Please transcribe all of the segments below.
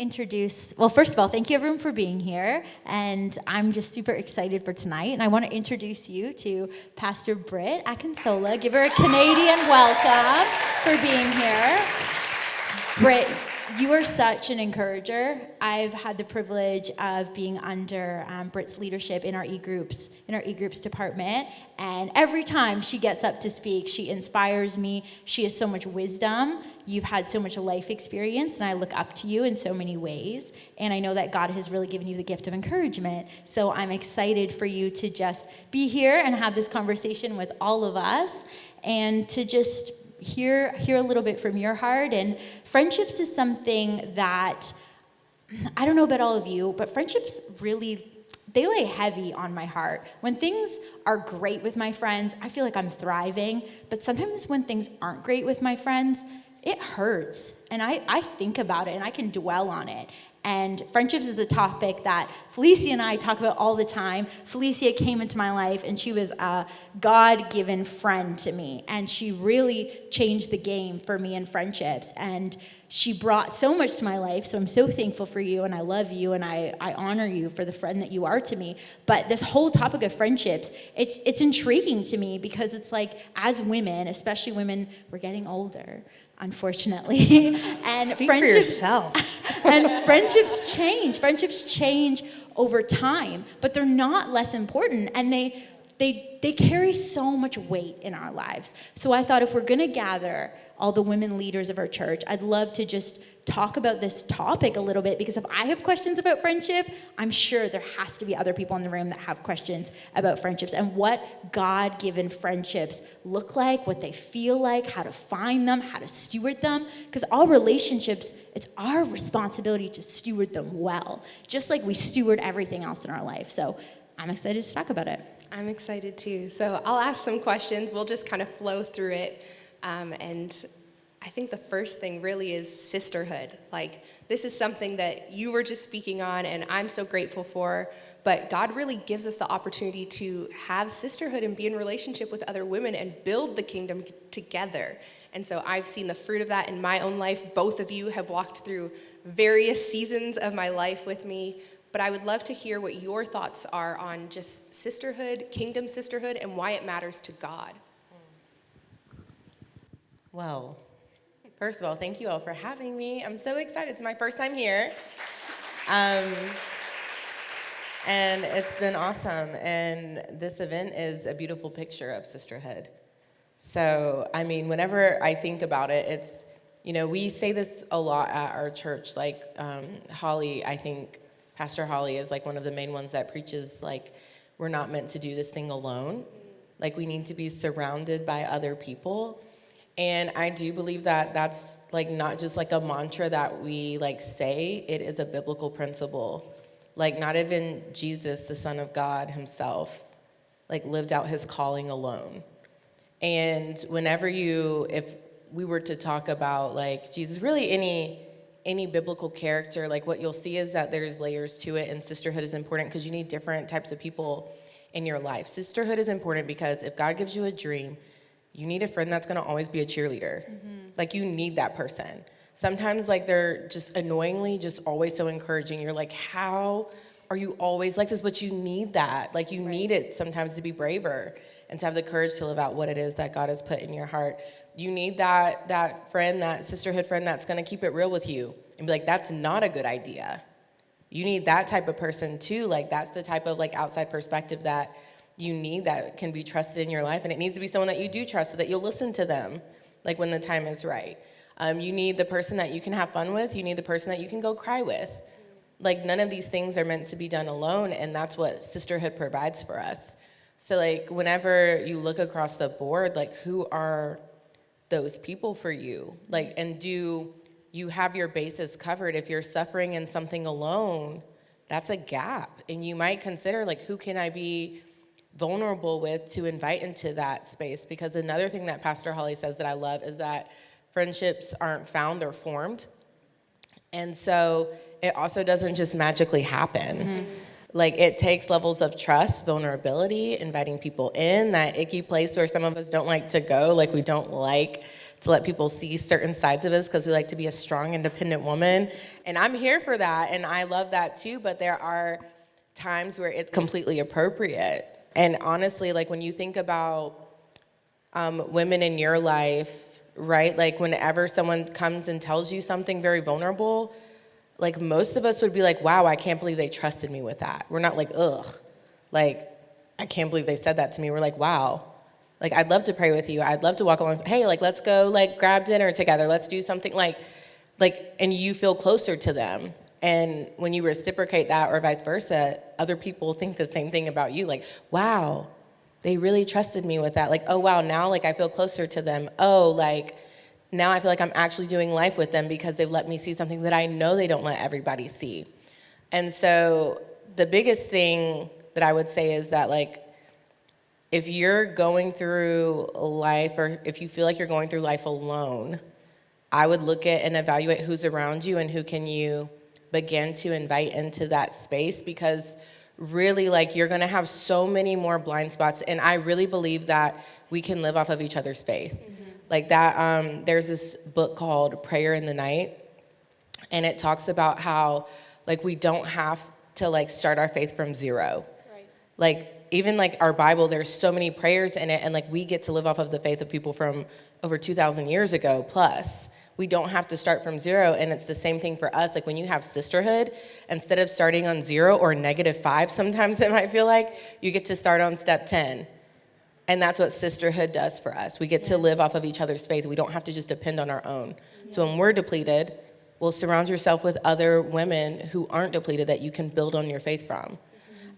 introduce, well, first of all, thank you everyone for being here. And I'm just super excited for tonight. And I want to introduce you to Pastor Britt Akinsola. Give her a Canadian welcome for being here. Britt, you are such an encourager. I've had the privilege of being under Britt's leadership in our e-groups department. And every time she gets up to speak, she inspires me. She has so much wisdom. You've had so much life experience, and I look up to you in so many ways. And I know that God has really given you the gift of encouragement. So I'm excited for you to just be here and have this conversation with all of us, and to just hear a little bit from your heart. And friendships is something that, I don't know about all of you, but friendships really, they lay heavy on my heart. When things are great with my friends, I feel like I'm thriving. But sometimes when things aren't great with my friends, it hurts. And I think about it and I can dwell on it. And friendships is a topic that Felicia and I talk about all the time. Felicia came into my life and she was a God-given friend to me. And she really changed the game for me in friendships. And she brought so much to my life. So I'm so thankful for you, and I love you, and I honor you for the friend that you are to me. But this whole topic of friendships, it's intriguing to me, because it's like, as women, especially women, we're getting older, unfortunately. And Speak for yourself. And friendships change. Friendships change over time, but they're not less important, and they carry so much weight in our lives. So I thought, if we're going to gather all the women leaders of our church, I'd love to just talk about this topic a little bit, because if I have questions about friendship, I'm sure there has to be other people in the room that have questions about friendships and what God-given friendships look like, what they feel like, how to find them, how to steward them. Because all relationships, it's our responsibility to steward them well, just like we steward everything else in our life. So I'm excited to talk about it. I'm excited too. So I'll ask some questions. We'll just kind of flow through it. And I think the first thing really is sisterhood. Like, this is something that you were just speaking on, and I'm so grateful for. But God really gives us the opportunity to have sisterhood and be in relationship with other women and build the kingdom together. And so I've seen the fruit of that in my own life. Both of you have walked through various seasons of my life with me. But I would love to hear what your thoughts are on just sisterhood, kingdom sisterhood, and why it matters to God. Well, first of all, thank you all for having me. I'm so excited. It's my first time here. And it's been awesome. And this event is a beautiful picture of sisterhood. So, I mean, whenever I think about it, it's, we say this a lot at our church. Like, Holly, I think Pastor Holly is like one of the main ones that preaches, like, we're not meant to do this thing alone. Like, we need to be surrounded by other people. And I do believe that that's like not just like a mantra that we like say, it is a biblical principle. Like, not even Jesus, the Son of God himself, like lived out his calling alone. And if we were to talk about like Jesus, really any biblical character, like what you'll see is that there's layers to it, and sisterhood is important because you need different types of people in your life. Sisterhood is important because if God gives you a dream, you need a friend that's going to always be a cheerleader. Mm-hmm. Like, you need that person. Sometimes, like, they're just annoyingly just always so encouraging. You're like, how are you always like this? But you need that. Like, you need it sometimes to be braver and to have the courage to live out what it is that God has put in your heart. You need that friend, that sisterhood friend that's going to keep it real with you and be like, that's not a good idea. You need that type of person, too. Like, that's the type of, like, outside perspective that you need, that can be trusted in your life. And it needs to be someone that you do trust so that you'll listen to them, like, when the time is right. You need the person that you can have fun with. You need the person that you can go cry with. Like, none of these things are meant to be done alone, and that's what sisterhood provides for us. So, like, whenever you look across the board, like, who are those people for you? Like, and do you have your bases covered? If you're suffering in something alone, that's a gap. And you might consider, like, who can I be vulnerable with to invite into that space? Because another thing that Pastor Holly says that I love is that friendships aren't found, they're formed. And so it also doesn't just magically happen. Like, it takes levels of trust, vulnerability, inviting people in, that icky place where some of us don't like to go. Like, we don't like to let people see certain sides of us because we like to be a strong, independent woman. And I'm here for that, and I love that too, but there are times where it's completely appropriate. And honestly, like, when you think about women in your life, right? Like, whenever someone comes and tells you something very vulnerable, like, most of us would be like, wow, I can't believe they trusted me with that. We're not like, ugh, like, I can't believe they said that to me. We're like, wow, like, I'd love to pray with you. I'd love to walk along. Hey, like, let's go, like, grab dinner together. Let's do something like, and you feel closer to them. And when you reciprocate that or vice versa, other people think the same thing about you. Like, wow, they really trusted me with that. Like, oh, wow, now, like, I feel closer to them. Oh, like, now I feel like I'm actually doing life with them because they've let me see something that I know they don't let everybody see. And so the biggest thing that I would say is that, like, if you're going through life, or if you feel like you're going through life alone, I would look at and evaluate who's around you and who can you begin to invite into that space, because really, like, you're gonna have so many more blind spots. And I really believe that we can live off of each other's faith. Like that, there's this book called Prayer in the Night, and it talks about how, like, we don't have to, like, start our faith from zero. Right. Like, even, like, our Bible, there's so many prayers in it, and, like, we get to live off of the faith of people from over 2,000 years ago plus. We don't have to start from zero, and it's the same thing for us. Like, when you have sisterhood, instead of starting on 0 or -5, sometimes it might feel like, you get to start on step 10. And that's what sisterhood does for us. We get to live off of each other's faith. We don't have to just depend on our own. So when we're depleted, well, surround yourself with other women who aren't depleted that you can build on your faith from.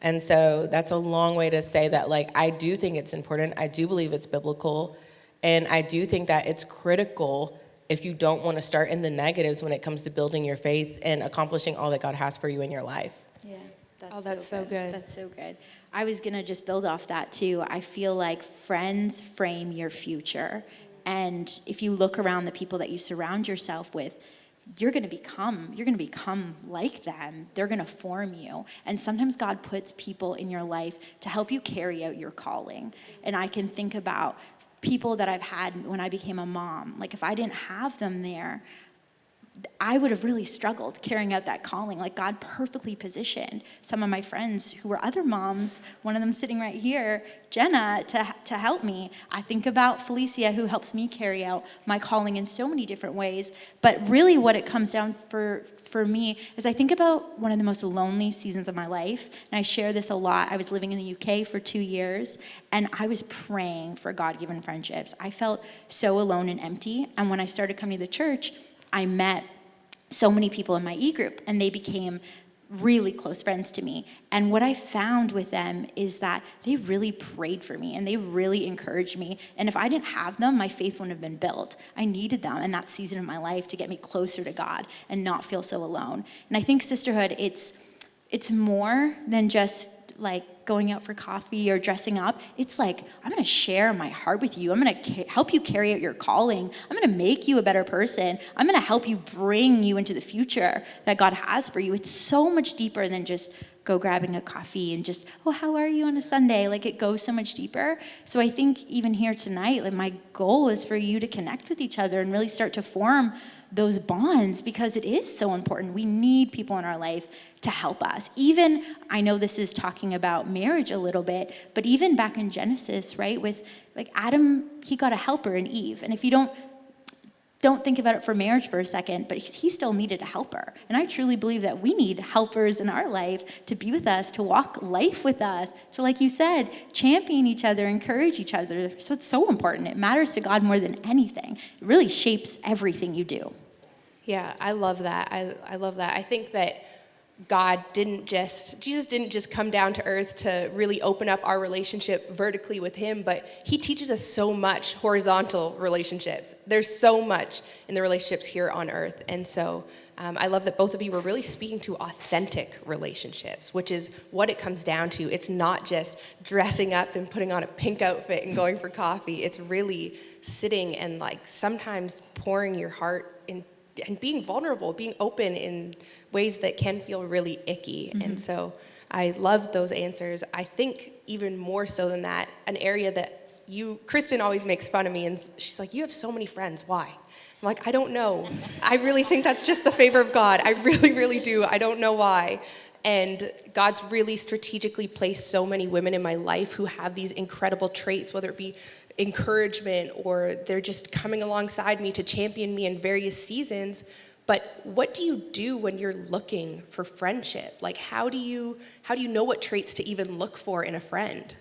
And so that's a long way to say that, like, I do think it's important. I do believe it's biblical. And I do think that it's critical if you don't want to start in the negatives when it comes to building your faith and accomplishing all that God has for you in your life. Yeah, That's so good. That's so good. I was going to just build off that too. I feel like friends frame your future. And if you look around the people that you surround yourself with, you're going to become like them. They're going to form you. And sometimes God puts people in your life to help you carry out your calling. And I can think about people that I've had when I became a mom. Like, if I didn't have them there, I would have really struggled carrying out that calling. Like, God perfectly positioned some of my friends who were other moms, one of them sitting right here, Jenna, to help me. I think about Felicia, who helps me carry out my calling in so many different ways. But really what it comes down for me is, I think about one of the most lonely seasons of my life, and I share this a lot. I was living in the UK for 2 years, and I was praying for God-given friendships. I felt so alone and empty, and when I started coming to the church, I met so many people in my e-group, and they became really close friends to me. And what I found with them is that they really prayed for me, and they really encouraged me. And if I didn't have them, my faith wouldn't have been built. I needed them in that season of my life to get me closer to God and not feel so alone. And I think sisterhood, it's more than just like going out for coffee or dressing up. It's like, I'm going to share my heart with you. I'm going to help you carry out your calling. I'm going to make you a better person. I'm going to help you bring you into the future that God has for you. It's so much deeper than just go grabbing a coffee and just, oh, how are you on a Sunday? Like, it goes so much deeper. So I think even here tonight, like, my goal is for you to connect with each other and really start to form those bonds, because it is so important. We need people in our life to help us. Even, I know this is talking about marriage a little bit, but even back in Genesis, right, with like Adam, he got a helper in Eve. And if you don't think about it for marriage for a second, but he still needed a helper. And I truly believe that we need helpers in our life to be with us, to walk life with us. So like you said, champion each other, encourage each other. So it's so important. It matters to God more than anything. It really shapes everything you do. Yeah, I love that. I love that. I think that Jesus didn't just come down to earth to really open up our relationship vertically with him, but he teaches us so much horizontal relationships. There's so much in the relationships here on earth. And so I love that both of you were really speaking to authentic relationships, which is what it comes down to. It's not just dressing up and putting on a pink outfit and going for coffee. It's really sitting and like sometimes pouring your heart in and being vulnerable, being open in ways that can feel really icky. Mm-hmm. And so I love those answers. I think even more so than that, an area that Kristen always makes fun of me, and she's like, you have so many friends, why? I'm like, I don't know. I really think that's just the favor of God. I really, really do. I don't know why. And God's really strategically placed so many women in my life who have these incredible traits, whether it be encouragement or they're just coming alongside me to champion me in various seasons. But what do you do when you're looking for friendship? Like, how do you know what traits to even look for in a friend?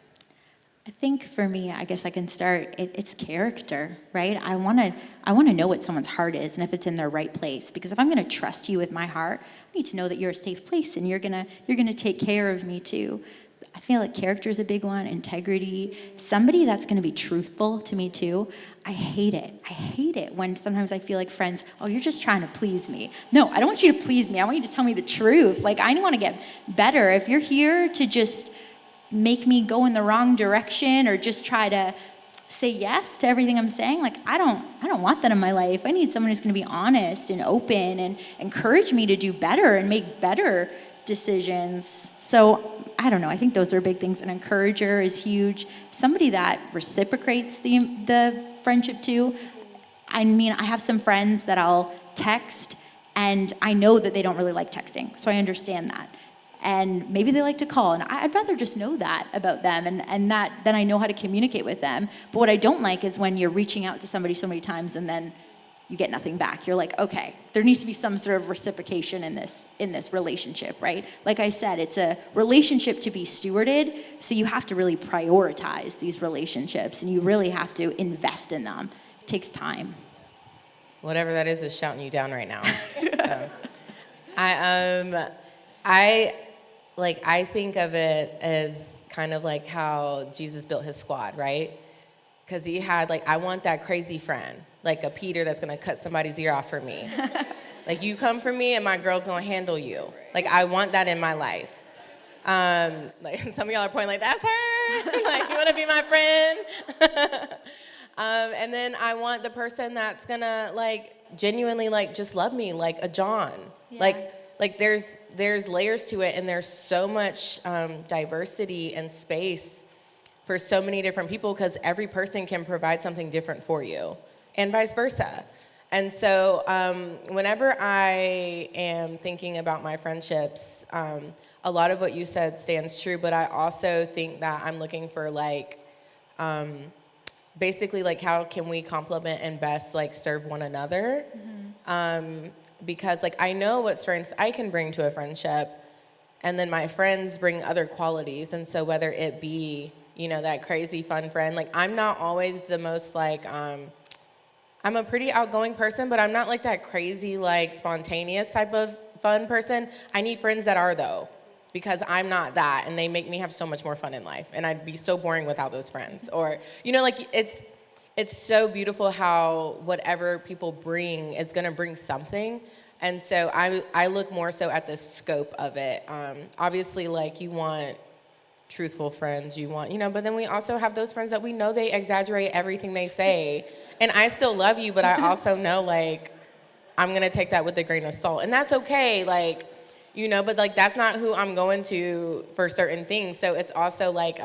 I think for me, I guess I can start, it's character, right? I want to know what someone's heart is and if it's in their right place. Because if I'm going to trust you with my heart, I need to know that you're a safe place and you're gonna take care of me too. I feel like character is a big one, integrity, somebody that's going to be truthful to me too. I hate it when sometimes I feel like friends, oh, you're just trying to please me. No, I don't want you to please me. I want you to tell me the truth. Like, I want to get better. If you're here to just make me go in the wrong direction or just try to say yes to everything I'm saying, like, I don't want that in my life. I need someone who's going to be honest and open and encourage me to do better and make better decisions. So I don't know. I think those are big things. An encourager is huge. Somebody that reciprocates the friendship too. I mean, I have some friends that I'll text and I know that they don't really like texting. So I understand that. And maybe they like to call, and I'd rather just know that about them, and that then I know how to communicate with them. But what I don't like is when you're reaching out to somebody so many times and then you get nothing back. You're like, okay, there needs to be some sort of reciprocation in this relationship, right? Like I said, it's a relationship to be stewarded, so you have to really prioritize these relationships, and you really have to invest in them. It takes time. Whatever that is shouting you down right now. So, I think of it as kind of like how Jesus built his squad, right? Because he had, like, I want that crazy friend, like a Peter that's going to cut somebody's ear off for me. Like, you come for me and my girl's going to handle you. Like, I want that in my life. Like, some of y'all are pointing like, that's her. Like, you want to be my friend? And then I want the person that's going to, like, genuinely, like, just love me, like a John. Yeah. Like there's layers to it, and there's so much diversity and space for so many different people, because every person can provide something different for you, and vice versa. And so whenever I am thinking about my friendships, a lot of what you said stands true, but I also think that I'm looking for, like, basically, like, how can we complement and best, like, serve one another? Mm-hmm. Because, like, I know what strengths I can bring to a friendship, and then my friends bring other qualities. And so whether it be, you know, that crazy fun friend, like, I'm not always the most, like, I'm a pretty outgoing person, but I'm not like that crazy, like, spontaneous type of fun person. I need friends that are, though, because I'm not that, and they make me have so much more fun in life, and I'd be so boring without those friends. Or, you know, like, it's so beautiful how whatever people bring is going to bring something. And so I look more so at the scope of it. Obviously, like, you want truthful friends, you want, you know, but then we also have those friends that we know they exaggerate everything they say. And I still love you, but I also know, like, I'm going to take that with a grain of salt. And that's okay, like, you know, but, like, that's not who I'm going to for certain things. So it's also, like,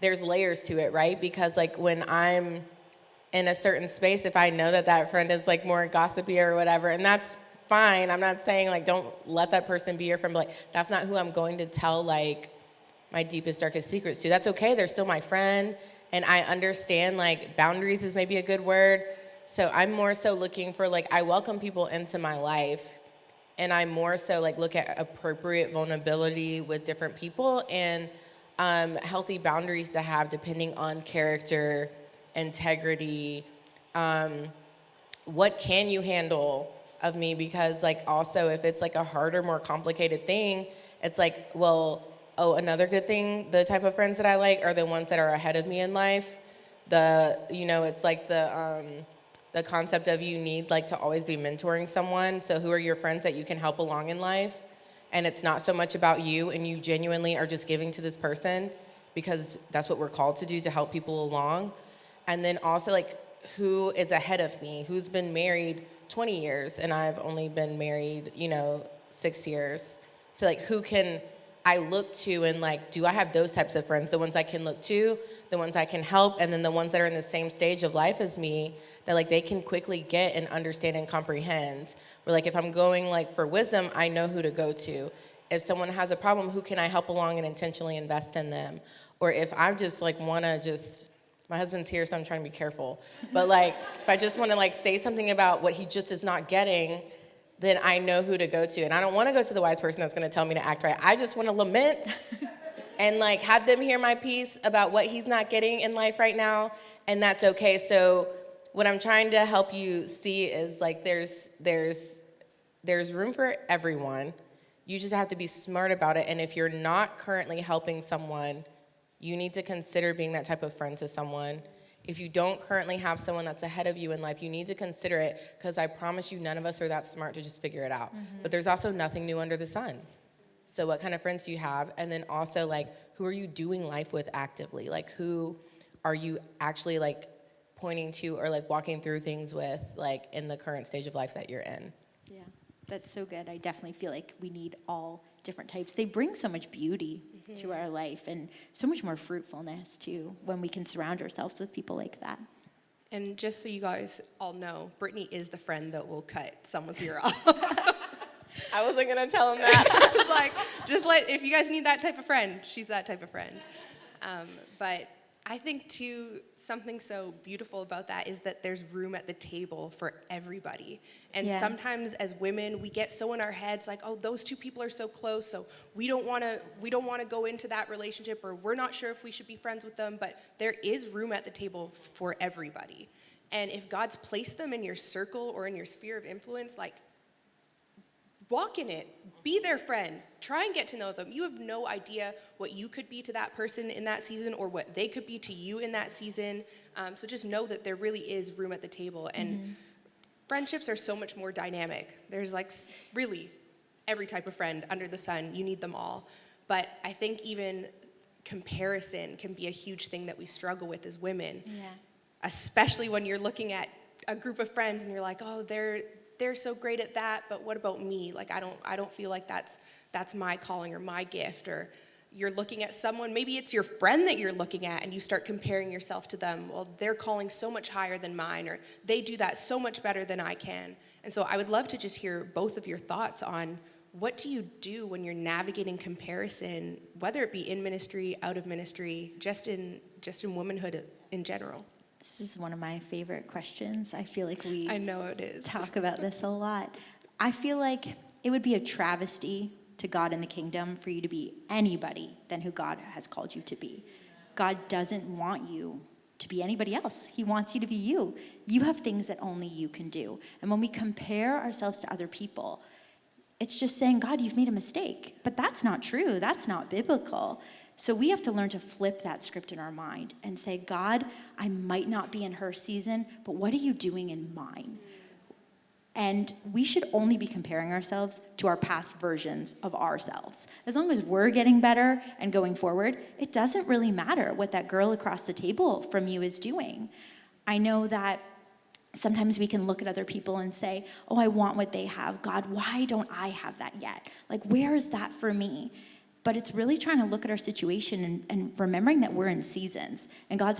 there's layers to it, right? Because, like, when I'm in a certain space, if I know that that friend is, like, more gossipy or whatever, and that's fine. I'm not saying, like, don't let that person be your friend, but, like, that's not who I'm going to tell, like, my deepest, darkest secrets to. That's okay. They're still my friend, and I understand, like, boundaries is maybe a good word. So I'm more so looking for, like, I welcome people into my life, and I more so, like, look at appropriate vulnerability with different people, and healthy boundaries to have depending on character, integrity, what can you handle of me? Because, like, also if it's, like, a harder, more complicated thing, it's like, well, oh, another good thing, the type of friends that I like are the ones that are ahead of me in life. You know, it's like the concept of you need, like, to always be mentoring someone. So who are your friends that you can help along in life? And it's not so much about you, and you genuinely are just giving to this person because that's what we're called to do, to help people along. And then also, like, who is ahead of me, who's been married 20 years, and I've only been married, you know, 6 years. So, like, who can I look to, and like, do I have those types of friends? The ones I can look to, the ones I can help, and then the ones that are in the same stage of life as me, that like they can quickly get and understand and comprehend. Where like if I'm going like for wisdom, I know who to go to. If someone has a problem, who can I help along and intentionally invest in them? Or if I just like wanna just, my husband's here, so I'm trying to be careful. But like, if I just wanna like say something about what he just is not getting, then I know who to go to. And I don't wanna go to the wise person that's gonna tell me to act right. I just wanna lament and like have them hear my piece about what he's not getting in life right now, and that's okay. So what I'm trying to help you see is like there's room for everyone. You just have to be smart about it. And if you're not currently helping someone, you need to consider being that type of friend to someone. If you don't currently have someone that's ahead of you in life, you need to consider it, because I promise you none of us are that smart to just figure it out. But there's also nothing new under the sun. So what kind of friends do you have? And then also like, who are you doing life with actively? Like who are you actually like pointing to or like walking through things with like in the current stage of life that you're in? Yeah, that's so good. I definitely feel like we need all different types. They bring so much beauty to our life and so much more fruitfulness too when we can surround ourselves with people like that. And just so you guys all know, Brittany is the friend that will cut someone's ear off. I wasn't gonna tell him that. It's like, if you guys need that type of friend, she's that type of friend. But I think too, something so beautiful about that is that there's room at the table for everybody. And sometimes as women, we get so in our heads like, oh, those two people are so close, so we don't want to go into that relationship, or we're not sure if we should be friends with them. But there is room at the table for everybody. And if God's placed them in your circle or in your sphere of influence, like, walk in it, be their friend, try and get to know them. You have no idea what you could be to that person in that season or what they could be to you in that season. So just know that there really is room at the table. And friendships are so much more dynamic. There's like really every type of friend under the sun. You need them all. But I think even comparison can be a huge thing that we struggle with as women. Yeah. Especially when you're looking at a group of friends and you're like, oh, they're so great at that, but what about me? Like, I don't feel like that's my calling or my gift. Or you're looking at someone, maybe it's your friend that you're looking at, and you start comparing yourself to them. Well, they're calling so much higher than mine, or they do that so much better than I can. And so I would love to just hear both of your thoughts on what do you do when you're navigating comparison, whether it be in ministry, out of ministry, just in womanhood in general. This is one of my favorite questions. I feel like I know it is. Talk about this a lot. I feel like it would be a travesty to God in the kingdom for you to be anybody than who God has called you to be. God doesn't want you to be anybody else. He wants you to be you. You have things that only you can do. And when we compare ourselves to other people, it's just saying, God, you've made a mistake. But that's not true. That's not biblical. So we have to learn to flip that script in our mind and say, God, I might not be in her season, but what are you doing in mine? And we should only be comparing ourselves to our past versions of ourselves. As long as we're getting better and going forward, it doesn't really matter what that girl across the table from you is doing. I know that sometimes we can look at other people and say, oh, I want what they have. God, why don't I have that yet? Like, where is that for me? But it's really trying to look at our situation and remembering that we're in seasons. And God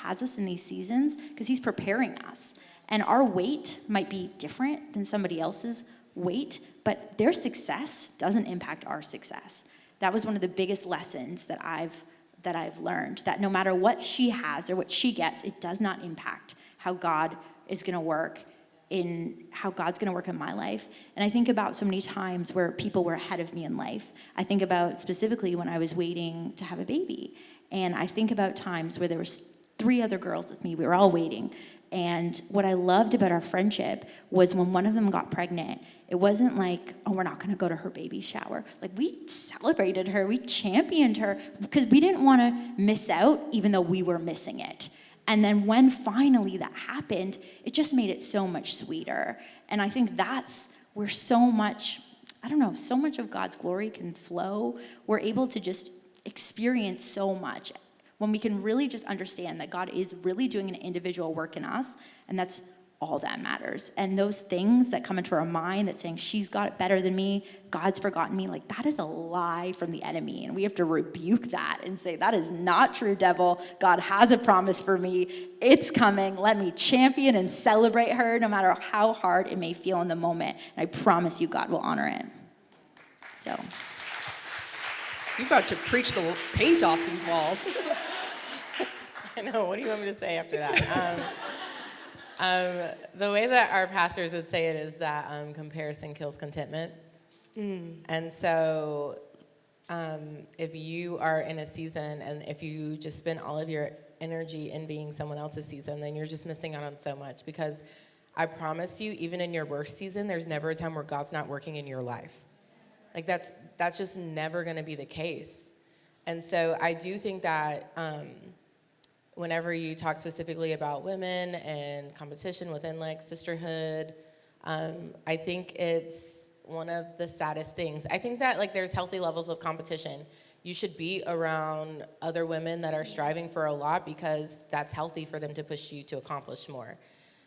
has us in these seasons because he's preparing us. And our wait might be different than somebody else's wait, but their success doesn't impact our success. That was one of the biggest lessons that I've learned, that no matter what she has or what she gets, it does not impact how God is going to work in how God's going to work in my life. And I think about so many times where people were ahead of me in life. I think about specifically when I was waiting to have a baby. And I think about times where there was 3 other girls with me. We were all waiting. And what I loved about our friendship was when one of them got pregnant, it wasn't like, oh, we're not going to go to her baby shower. Like, we celebrated her. We championed her because we didn't want to miss out, even though we were missing it. And then when finally that happened, it just made it so much sweeter. And I think that's where so much of God's glory can flow. We're able to just experience so much when we can really just understand that God is really doing an individual work in us, and that's all that matters. And those things that come into our mind that saying she's got it better than me, God's forgotten me, like that is a lie from the enemy. And we have to rebuke that and say, that is not true, devil. God has a promise for me. It's coming. Let me champion and celebrate her no matter how hard it may feel in the moment. And I promise you, God will honor it. So. You're about to preach the paint off these walls. I know, what do you want me to say after that? The way that our pastors would say it is that comparison kills contentment. And so if you are in a season and if you just spend all of your energy in being someone else's season, then you're just missing out on so much. Because I promise you, even in your worst season, there's never a time where God's not working in your life. Like that's just never going to be the case. And so I do think that whenever you talk specifically about women and competition within like sisterhood, I think it's one of the saddest things. I think that like there's healthy levels of competition. You should be around other women that are striving for a lot because that's healthy for them to push you to accomplish more.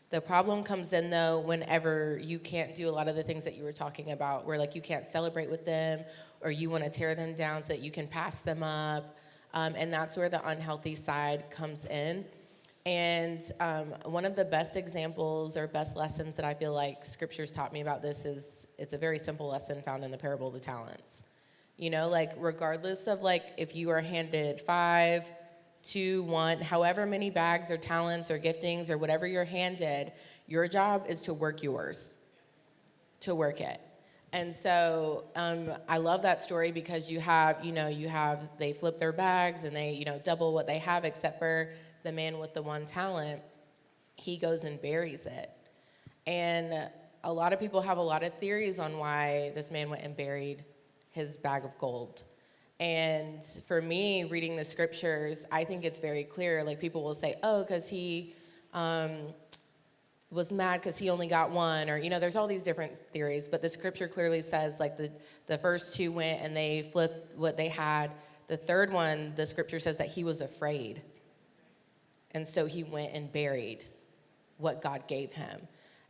The problem comes in though whenever you can't do a lot of the things that you were talking about, where like you can't celebrate with them or you want to tear them down so that you can pass them up. And that's where the unhealthy side comes in. And one of the best examples or best lessons that I feel like scriptures taught me about this is, it's a very simple lesson found in the parable of the talents. You know, like regardless of like if you are handed 5, 2, 1, however many bags or talents or giftings or whatever you're handed, your job is to work yours, to work it. And so I love that story because they flip their bags and they, double what they have, except for the man with the 1 talent. He goes and buries it. And a lot of people have a lot of theories on why this man went and buried his bag of gold. And for me, reading the scriptures, I think it's very clear. Like people will say, oh, because he was mad because he only got 1, or there's all these different theories, but the scripture clearly says like the first 2 went and they flipped what they had. The third one, the scripture says that he was afraid, and so he went and buried what God gave him.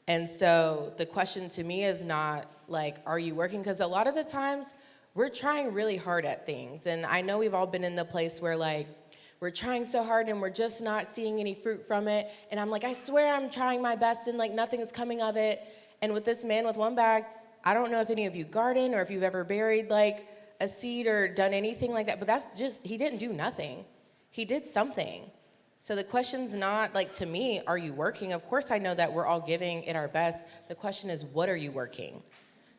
And so the question to me is not like, are you working? Because a lot of the times we're trying really hard at things, and I know we've all been in the place where like we're trying so hard and we're just not seeing any fruit from it. And I'm like, I swear I'm trying my best and like nothing is coming of it. And with this man with 1 bag, I don't know if any of you garden or if you've ever buried like a seed or done anything like that, but that's just, he didn't do nothing. He did something. So the question's not like, to me, are you working? Of course I know that we're all giving it our best. The question is, what are you working?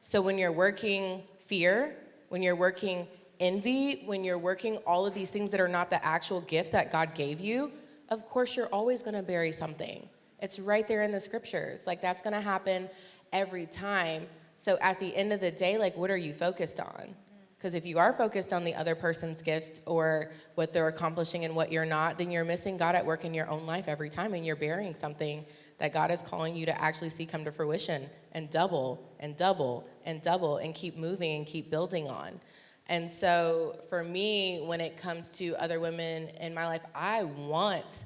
So when you're working fear, when you're working envy, when you're working all of these things that are not the actual gift that God gave you, of course you're always going to bury something. It's right there in the scriptures. Like that's going to happen every time. So at the end of the day, like what are you focused on? Because if you are focused on the other person's gifts or what they're accomplishing and what you're not, then you're missing God at work in your own life every time, and you're burying something that God is calling you to actually see come to fruition and double and double and double and keep moving and keep building on. And so for me, when it comes to other women in my life, I want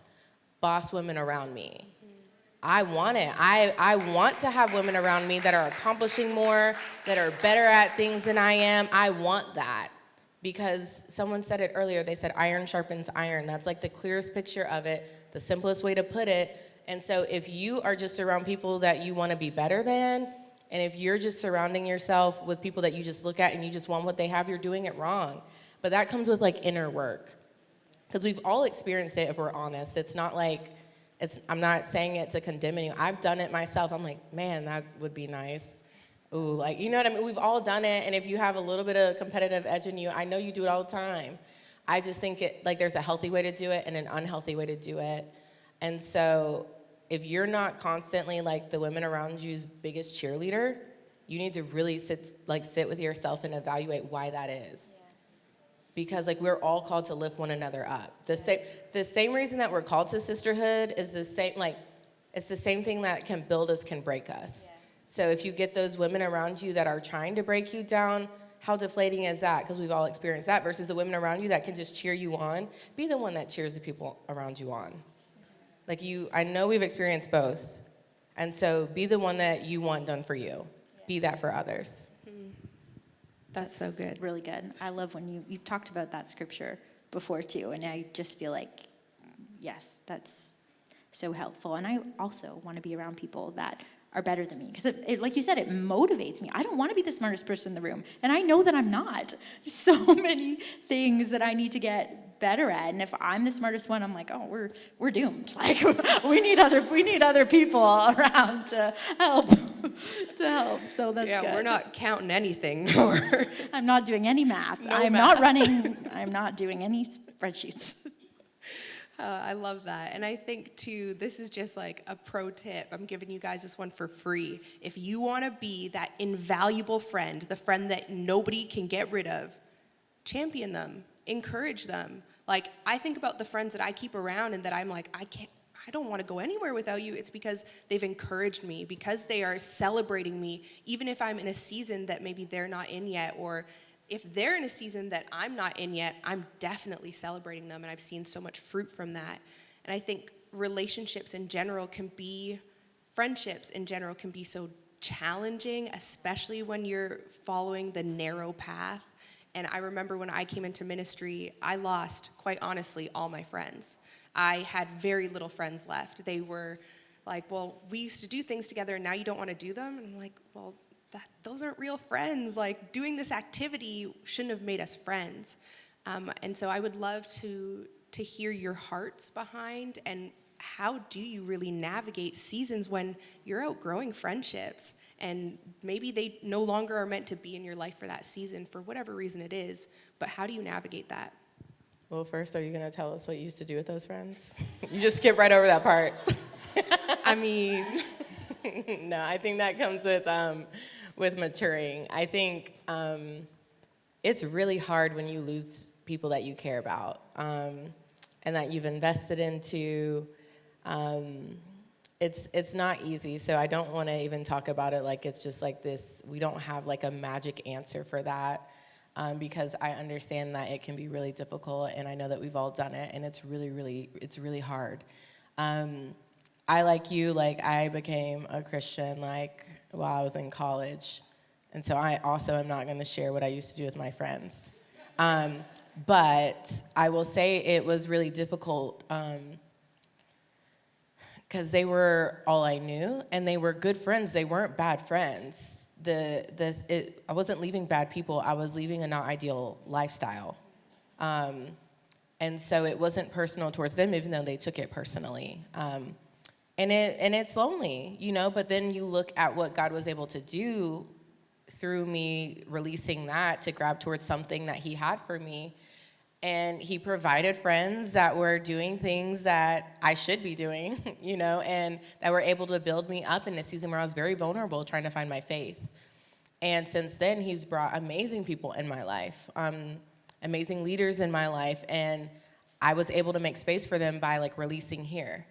boss women around me. I want it. I want to have women around me that are accomplishing more, that are better at things than I am. I want that because someone said it earlier. They said iron sharpens iron. That's like the clearest picture of it, the simplest way to put it. And so if you are just around people that you want to be better than, and if you're just surrounding yourself with people that you just look at and you just want what they have, you're doing it wrong. But that comes with like inner work. Because we've all experienced it if we're honest. It's not like, I'm not saying it to condemn you. I've done it myself. I'm like, man, that would be nice. Ooh, like, you know what I mean? We've all done it. And if you have a little bit of competitive edge in you, I know you do it all the time. I just think there's a healthy way to do it and an unhealthy way to do it. And so if you're not constantly like the women around you's biggest cheerleader, you need to really sit with yourself and evaluate why that is. Because like we're all called to lift one another up. The same reason that we're called to sisterhood is the same, like it's the same thing that can build us can break us. Yeah. So if you get those women around you that are trying to break you down, how deflating is that? Because we've all experienced that, versus the women around you that can just cheer you on. Be the one that cheers the people around you on. Like I know we've experienced both. And so be the one that you want done for you. Be that for others. That's so good. Really good. I love when you've talked about that scripture before too, and I just feel like, yes, that's so helpful. And I also want to be around people that are better than me, because it, like you said, it motivates me. I don't want to be the smartest person in the room, and I know that I'm not. There's so many things that I need to get better at, and if I'm the smartest one, I'm like, oh, we're doomed. Like we need other people around to help So that's Yeah, good. we're not counting anything more. I'm not doing any math. I'm not doing any spreadsheets. I love that. And I think, too, this is just like a pro tip. I'm giving you guys this one for free. If you want to be that invaluable friend, the friend that nobody can get rid of, champion them, encourage them. Like, I think about the friends that I keep around and that I'm like, I don't want to go anywhere without you. It's because they've encouraged me, because they are celebrating me, even if I'm in a season that maybe they're not in yet, or if they're in a season that I'm not in yet, I'm definitely celebrating them, and I've seen so much fruit from that. And I think relationships in general friendships in general can be so challenging, especially when you're following the narrow path. And I remember when I came into ministry, I lost, quite honestly, all my friends. I had very little friends left. They were like, well, we used to do things together, and now you don't want to do them? And I'm like, well, those aren't real friends. Like, doing this activity shouldn't have made us friends. And so I would love to hear your hearts behind, and how do you really navigate seasons when you're outgrowing friendships and maybe they no longer are meant to be in your life for that season for whatever reason it is, but how do you navigate that? Well, first, are you going to tell us what you used to do with those friends? You just skip right over that part. I mean, no, I think that comes with maturing. I think it's really hard when you lose people that you care about and that you've invested into. It's not easy, so I don't want to even talk about it like it's just like this. We don't have like a magic answer for that, because I understand that it can be really difficult, and I know that we've all done it, and it's really hard. I, like you, I became a Christian while I was in college, and so I also am not going to share what I used to do with my friends. But I will say it was really difficult because they were all I knew, and they were good friends. They weren't bad friends. I wasn't leaving bad people. I was leaving a not ideal lifestyle. And so it wasn't personal towards them, even though they took it personally. And it's lonely, but then you look at what God was able to do through me releasing that to grab towards something that he had for me. And he provided friends that were doing things that I should be doing, and that were able to build me up in a season where I was very vulnerable trying to find my faith. And since then, he's brought amazing people in my life, amazing leaders in my life, and I was able to make space for them by releasing here.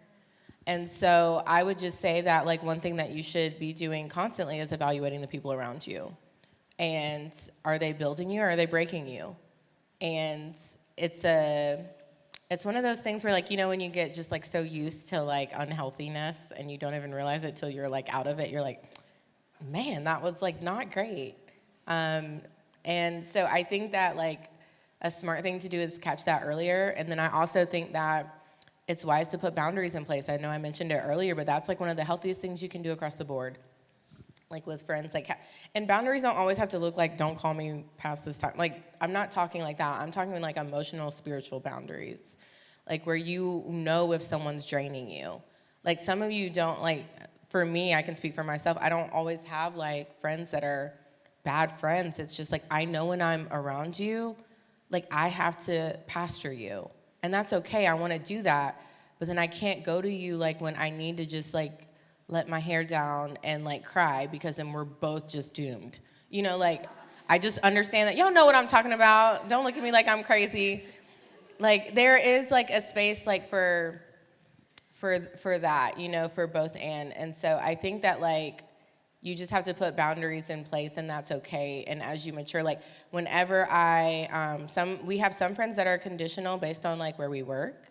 And so I would just say that one thing that you should be doing constantly is evaluating the people around you. And are they building you or are they breaking you? And it's one of those things where when you get just so used to unhealthiness and you don't even realize it till you're out of it, you're like, man, that was not great. And so I think that a smart thing to do is catch that earlier. And then I also think that it's wise to put boundaries in place. I know I mentioned it earlier, but that's one of the healthiest things you can do across the board. With friends, and boundaries don't always have to look don't call me past this time. I'm not talking like that. I'm talking emotional, spiritual boundaries, where you know if someone's draining you. Some of you don't, for me, I can speak for myself. I don't always have friends that are bad friends. It's just I know when I'm around you, I have to pastor you, and that's okay. I want to do that, but then I can't go to you when I need to just let my hair down and cry, because then we're both just doomed. I just understand that y'all know what I'm talking about. Don't look at me like I'm crazy. There is a space for that, for both and so I think that you just have to put boundaries in place, and that's okay. And as you mature, whenever we have some friends that are conditional based on where we work.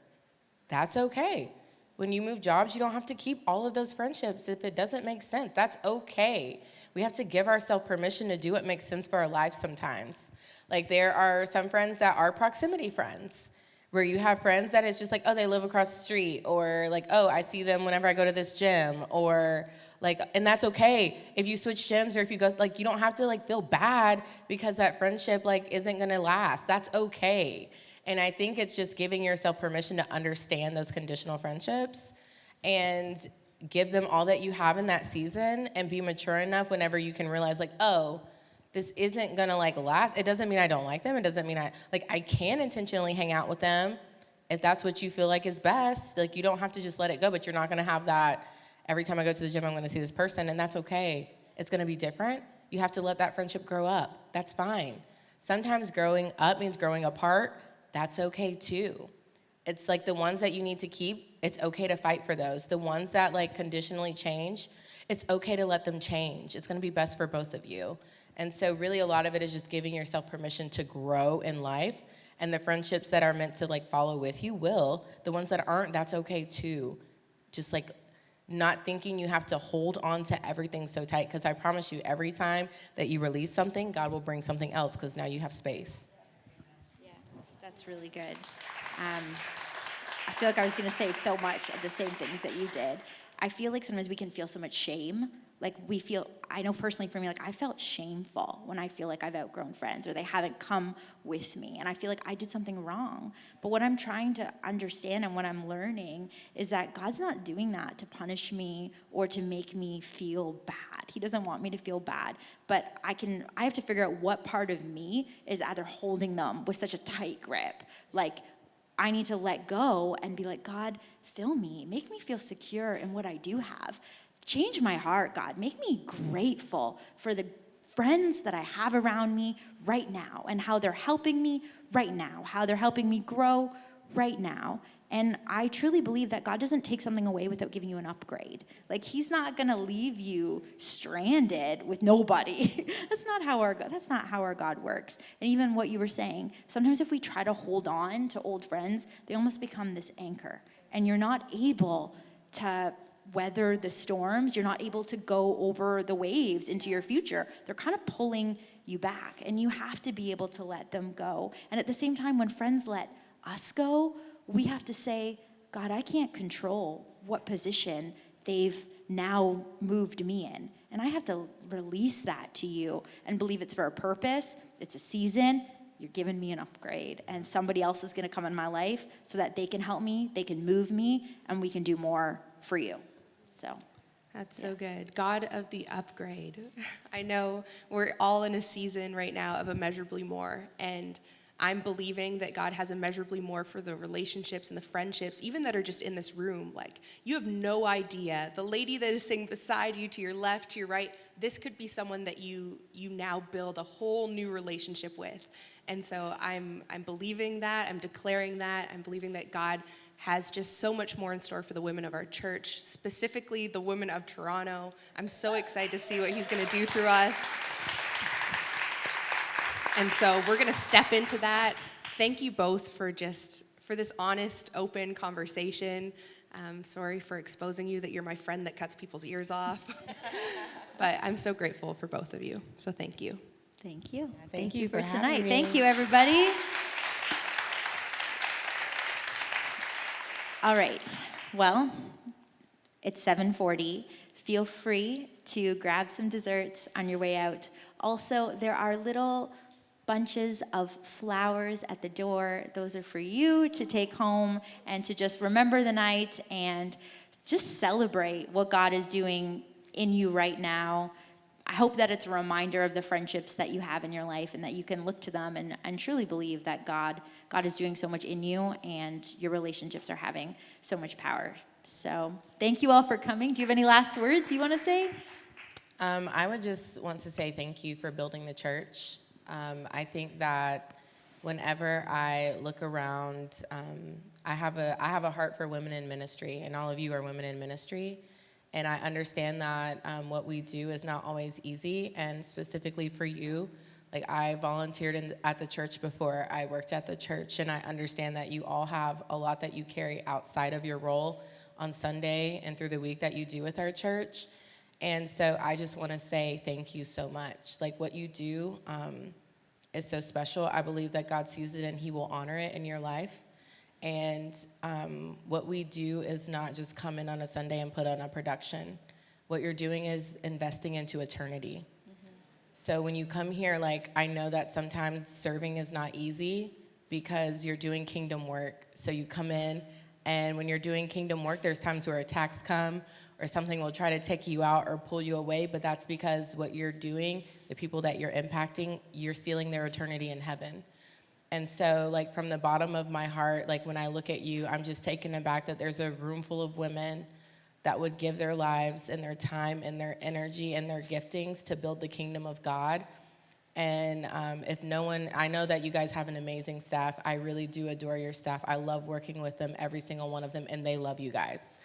That's okay. when you move jobs, you don't have to keep all of those friendships if it doesn't make sense. That's okay. We have to give ourselves permission to do what makes sense for our lives sometimes. Like there are some friends that are proximity friends, where you have friends that it's just like, oh, they live across the street, or like, oh, I see them whenever I go to this gym, or like, and that's okay. If you switch gyms or if you go, like, you don't have to like feel bad because that friendship like isn't gonna last. That's okay. And I think it's just giving yourself permission to understand those conditional friendships and give them all that you have in that season, and be mature enough whenever you can realize like, oh, this isn't gonna like last. It doesn't mean I don't like them. It doesn't mean I can intentionally hang out with them if that's what you feel like is best. Like you don't have to just let it go, but you're not gonna have that every time I go to the gym, I'm gonna see this person, and that's okay. It's gonna be different. You have to let that friendship grow up. That's fine. Sometimes growing up means growing apart. That's okay too. It's like the ones that you need to keep, it's okay to fight for those. The ones that like conditionally change, it's okay to let them change. It's gonna be best for both of you. And so really a lot of it is just giving yourself permission to grow in life. And the friendships that are meant to like follow with you will. The ones that aren't, that's okay too. Just like not thinking you have to hold on to everything so tight, because I promise you, every time that you release something, God will bring something else, because now you have space. Yeah, that's really good. I feel like I was going to say so much of the same things that you did. I feel like sometimes we can feel so much shame. Like I know personally for me, like I felt shameful when I feel like I've outgrown friends or they haven't come with me. And I feel like I did something wrong. But what I'm trying to understand and what I'm learning is that God's not doing that to punish me or to make me feel bad. He doesn't want me to feel bad. But I have to figure out what part of me is either holding them with such a tight grip. Like I need to let go and be like, God, fill me. Make me feel secure in what I do have. Change my heart, God. Make me grateful for the friends that I have around me right now and how they're helping me right now, how they're helping me grow right now. And I truly believe that God doesn't take something away without giving you an upgrade. Like he's not going to leave you stranded with nobody. That's not how our God works. And even what you were saying, sometimes if we try to hold on to old friends, they almost become this anchor. And you're not able to weather the storms. You're not able to go over the waves into your future. They're kind of pulling you back, and you have to be able to let them go. And at the same time, when friends let us go, we have to say, God, I can't control what position they've now moved me in. And I have to release that to you and believe it's for a purpose. It's a season. You're giving me an upgrade, and somebody else is going to come in my life so that they can help me, they can move me, and we can do more for you. So that's so good. God of the upgrade. I know we're all in a season right now of immeasurably more, and I'm believing that God has immeasurably more for the relationships and the friendships, even that are just in this room. Like, you have no idea. The lady that is sitting beside you, to your left, to your right, this could be someone that you now build a whole new relationship with. And so I'm believing that, I'm declaring that, I'm believing that God has just so much more in store for the women of our church, specifically the women of Toronto. I'm so excited to see what he's going to do through us. And so we're going to step into that. Thank you both for this honest, open conversation. Sorry for exposing you that you're my friend that cuts people's ears off. But I'm so grateful for both of you. So thank you. thank you. Thank you for for having tonight. me. Thank you, everybody. All right. Well, it's 7:40. Feel free to grab some desserts on your way out. Also, there are little bunches of flowers at the door. Those are for you to take home and to just remember the night and just celebrate what God is doing in you right now. I hope that it's a reminder of the friendships that you have in your life and that you can look to them and truly believe that God is doing so much in you and your relationships are having so much power. So thank you all for coming. Do you have any last words you want to say? I would just want to say thank you for building the church. I think that whenever I look around, I have a heart for women in ministry, and all of you are women in ministry. And I understand that what we do is not always easy, and specifically for you, like I volunteered at the church before I worked at the church, and I understand that you all have a lot that you carry outside of your role on Sunday and through the week that you do with our church. And so I just want to say thank you so much. Like, what you do is so special. I believe that God sees it and he will honor it in your life. And what we do is not just come in on a Sunday and put on a production. What you're doing is investing into eternity. So when you come here, like, I know that sometimes serving is not easy because you're doing kingdom work. So you come in, and when you're doing kingdom work, there's times where attacks come or something will try to take you out or pull you away, but that's because what you're doing, the people that you're impacting, you're sealing their eternity in heaven. And so, like, from the bottom of my heart, like, when I look at you, I'm just taken aback that there's a room full of women that would give their lives and their time and their energy and their giftings to build the kingdom of God. And if no one, I know that you guys have an amazing staff. I really do adore your staff. I love working with them, every single one of them, and they love you guys.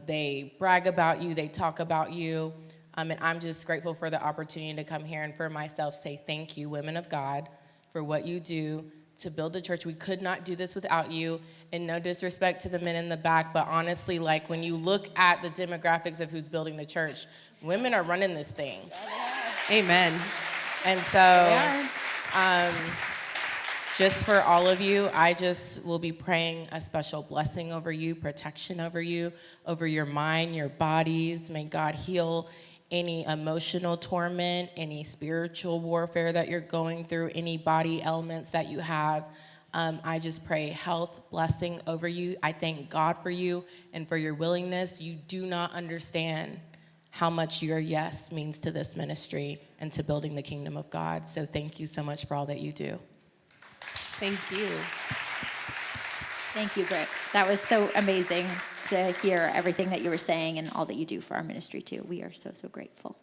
They brag about you, they talk about you, and I'm just grateful for the opportunity to come here and for myself say thank you, women of God, for what you do to build the church. We could not do this without you, and no disrespect to the men in the back, but honestly, like, when you look at the demographics of who's building the church, women are running this thing. Amen. And so, just for all of you, I just will be praying a special blessing over you, protection over you, over your mind, your bodies. May God heal any emotional torment, any spiritual warfare that you're going through, any body ailments that you have. I just pray health, blessing over you. I thank God for you and for your willingness. You do not understand how much your yes means to this ministry and to building the kingdom of God. So thank you so much for all that you do. Thank you. Thank you, Britt. That was so amazing to hear everything that you were saying and all that you do for our ministry, too. We are so, so grateful.